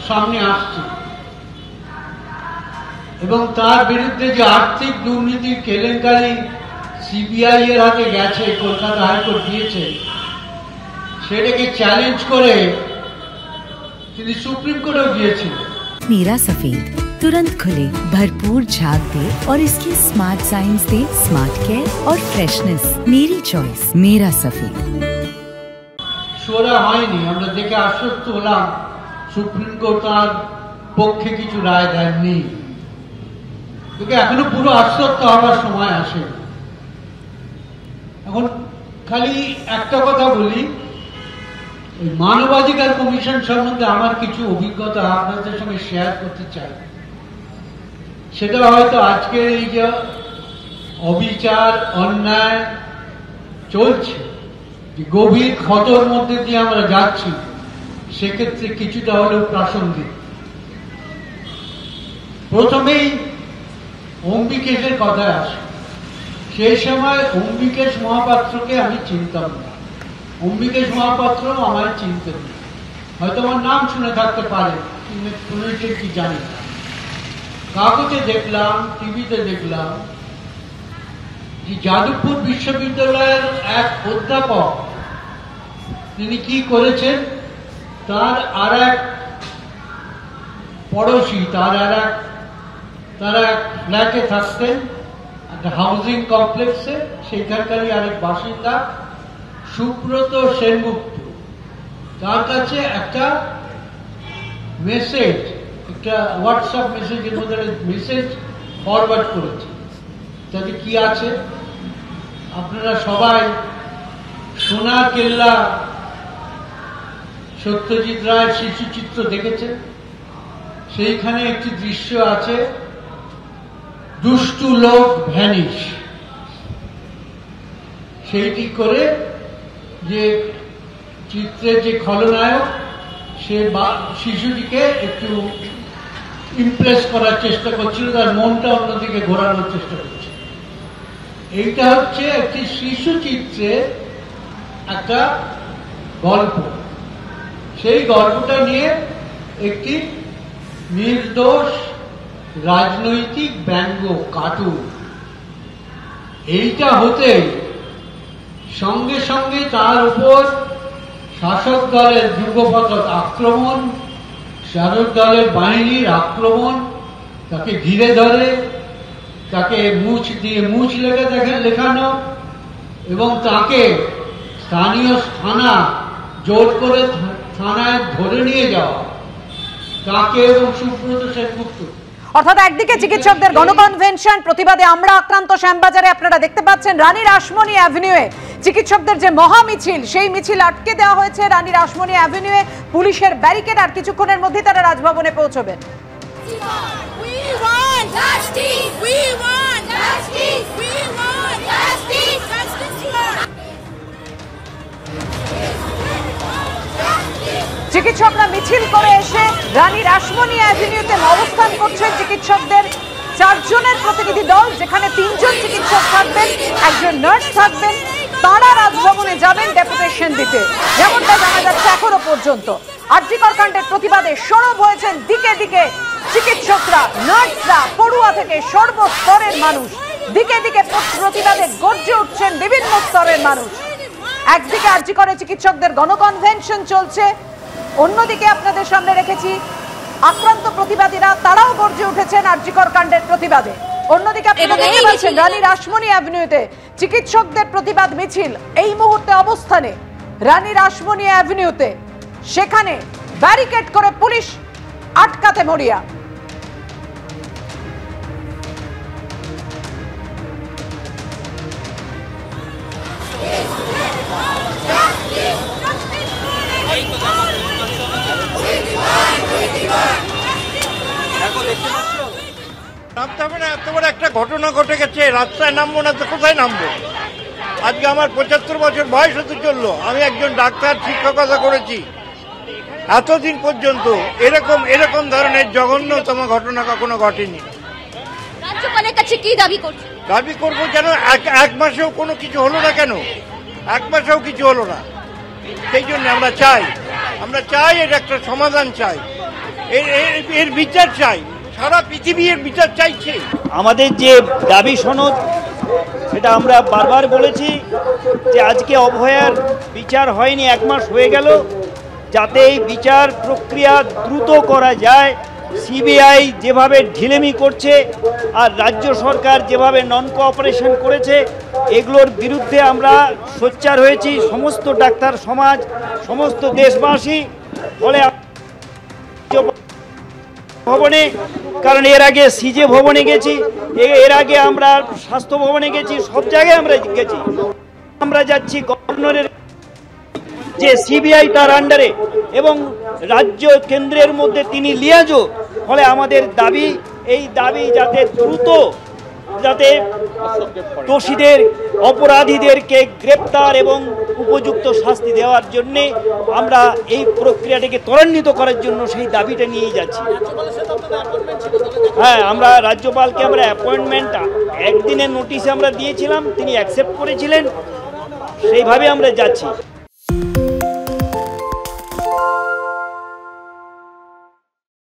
সামনে আসছে এবং তার বিরুদ্ধে যে আর্থিক দুর্নীতির কেলেঙ্কারি সিবিআই এর হাতে গেছে, কলকাতা হাইকোর্ট দিয়েছে, সেটাকে চ্যালেঞ্জ করে তিনি সুপ্রিম কোর্টেও গিয়েছিলেন। मीरा सफेद तुरंत खुले, भरपूर झाग दे और इसकी स्मार्ट साइंस दे स्मार्ट केयर और फ्रेशनेस। मेरी चॉइस मेरा सफेद। সোরা হয়নি, আমরা দেখে আশ্বস্ত হলাম সুপ্রিম কোর্ট তার পক্ষে কিছু রায় দেননি, কিন্তু এখনো পুরো আশ্বস্ত হওয়ার সময় আসে। এখন খালি একটা কথা বলি, মানবাধিকার কমিশন সম্বন্ধে আমার কিছু অভিজ্ঞতা আপনাদের সঙ্গে শেয়ার করতে চাই। সেটা হয়তো আজকের এই যে অবিচার অন্যায় চলছে, গভীর ক্ষতর মধ্যে দিয়ে আমরা যাচ্ছি, সেক্ষেত্রে কিছুটা হলেও প্রাসঙ্গিক। প্রথমেই অম্বিকেশের কথায় আসে। সেই সময় অম্বিকেশ মহাপাত্রকে আমি চিনতাম না, অম্বিকেশ মহাপাত্র আমায় চিনতেন না, হয়তো আমার নাম শুনে থাকতে পারে, শুনেছেন কি জানি না। কাগজে দেখলাম, টিভিতে দেখলাম যে যাদবপুর বিশ্ববিদ্যালয়ের এক অধ্যাপক তিনি কি করেছেন, তার আর এক পড়োশি, তারা এক ফ্ল্যাটে থাকতেন, একটা হাউজিং কমপ্লেক্সে, সেখানকারই আরেক বাসিন্দা সুব্রত সেনগুপ্ত, তার কাছে একটা মেসেজ, একটা হোয়াটসঅ্যাপ মেসেজের মধ্যে মেসেজ ফরওয়ার্ড করেছে। তাতে কি আছে, আপনারা সবাই সোনার কেল্লা সত্যজিৎ রায়ের শিশুচিত্র দেখেছেন, সেইখানে একটি দৃশ্য আছে, দুষ্টু লোক ভ্যানিশ, সেইটি করে যে চিত্রের যে খলনায়ক সে শিশুটিকে একটু ইমপ্রেস করার চেষ্টা করছিল, তার মনটা অন্যদিকে ঘোরানোর চেষ্টা করছে। এইটা হচ্ছে একটি শিশু চিত্রের একটা গল্প। সেই গল্পটা নিয়ে একটি নির্দোষ রাজনৈতিক ব্যঙ্গ কার্টুন, এইটা হতে সঙ্গে সঙ্গে তার উপর শাসক দলের যুগপৎ আক্রমণ, শাসক দলের বাহিনীর আক্রমণ, তাকে ঘিরে ধরে, তাকে মুছ দিয়ে মুছ লেখানো এবং তাকে স্থানীয় থানা জোর করে থানায় ধরে নিয়ে যাওয়া, তাকে এবং সুব্রত সেনগুপ্ত। অর্থাৎ একদিকে চিকিৎসকদের গণকনভেনশন, প্রতিবাদে আমরা আক্রান্ত শ্যামবাজারে আপনারা দেখতে পাচ্ছেন রানী রাসমণি অ্যাভিনিউয়ে চিকিৎসকদের যে মহা মিছিল, সেই মিছিল আটকে দেওয়া হয়েছে রানী রাসমণি অ্যাভিনিউয়ে পুলিশের ব্যারিকেড। আর কিছুক্ষণের মধ্যেই তারা রাজভবনে পৌঁছবেন। চিকিৎসকরা মিছিল করে এসে রানী রাসমণি অ্যাভিনিউতে অবস্থান করছেন চিকিৎসকদের 4 জনের প্রতিনিধি দল, যেখানে 3 জন চিকিৎসক থাকবেন, একজন নার্স থাকবেন। তারা রাজভবনে যাবেন ডেপুটেশন দিতে, যেমনটা জানা যাচ্ছে এখনো পর্যন্ত। আরজিকর কাণ্ডের প্রতিবাদে সরব হয়েছেন দিকে দিকে চিকিৎসকরা, নার্সরা, পড়ুয়া থেকে সর্বস্তরের মানুষ। দিকে দিকে প্রতিবাদে গর্জে উঠছেন বিভিন্ন স্তরের মানুষ। একদিকে আরজিকরে চিকিৎসকদের গণকনভেনশন চলছে, অন্যদিকে আপনাদের সামনে রেখেছি আক্রান্ত প্রতিবাদীরা, তারাও গর্জে উঠেছেন আরজিকর কাণ্ডের প্রতিবাদে। অন্যদিকে আপনারা দেখতে পাচ্ছেন রানী রাসমণি অ্যাভিনিউতে চিকিৎসকদের প্রতিবাদ মিছিল এই মুহূর্তে অবস্থানে রানী রাসমণি অ্যাভিনিউতে, সেখানে ব্যারিকেড করে পুলিশ আটকাতে মরিয়া। এত বড় একটা ঘটনা ঘটে গেছে, রাস্তায় নামবো না তো কোথায় নামবো? আজকে আমার 75 বছর বয়স হতে চললো। আমি একজন ডাক্তার, শিক্ষকতা করেছি। এতদিন পর্যন্ত এরকম ধরনের জঘন্যতম ঘটনা কখনো ঘটেনি। রাজ্যপালের কাছে কি দাবি করবো যেন এক মাসেও কোনো কিছু হলো না। কেন 1 মাসেও কিছু হলো না? সেই জন্য আমরা চাই এটা একটা সমাধান চাই। এর বিচার চাই, সারা পৃথিবী এর বিচার চাইছে। আমাদের যে দাবি সনদ সেটা আমরা বারবার বলেছি যে আজকে অভয়ার বিচার হয়নি, 1 মাস হয়ে গেল, যাতে এই বিচার প্রক্রিয়া দ্রুত করা যায়। সিবিআই যেভাবে ঢিলেমি করছে আর রাজ্য সরকার যেভাবে নন কোঅপারেশন করেছে, এগুলোর বিরুদ্ধে আমরা সোচ্চার হয়েছি, সমস্ত ডাক্তার সমাজ, সমস্ত দেশবাসী। ফলে ভবনে, কারণ এর আগে সিজে ভবনে গেছি, এর আগে আমরা স্বাস্থ্য ভবনে গেছি, সব জায়গায় আমরা গেছি। আমরা যাচ্ছি গভর্নরের যে সিবিআই তার আন্ডারে এবং রাজ্য কেন্দ্রের মধ্যে তিনি লিয়াজো। ফলে আমাদের দাবি, এই দাবি যাতে দ্রুত, যাতে দোষীদের, অপরাধীদেরকে গ্রেপ্তার এবং উপযুক্ত শাস্তি দেওয়ার জন্যে আমরা এই প্রক্রিয়াটাকে ত্বরান্বিত করার জন্য সেই দাবিটা নিয়েই যাচ্ছি। হ্যাঁ, আমরা রাজ্যপালকে আমরা অ্যাপয়েন্টমেন্ট একদিনের নোটিশে আমরা দিয়েছিলাম, তিনি অ্যাকসেপ্ট করেছিলেন, সেইভাবে আমরা যাচ্ছি।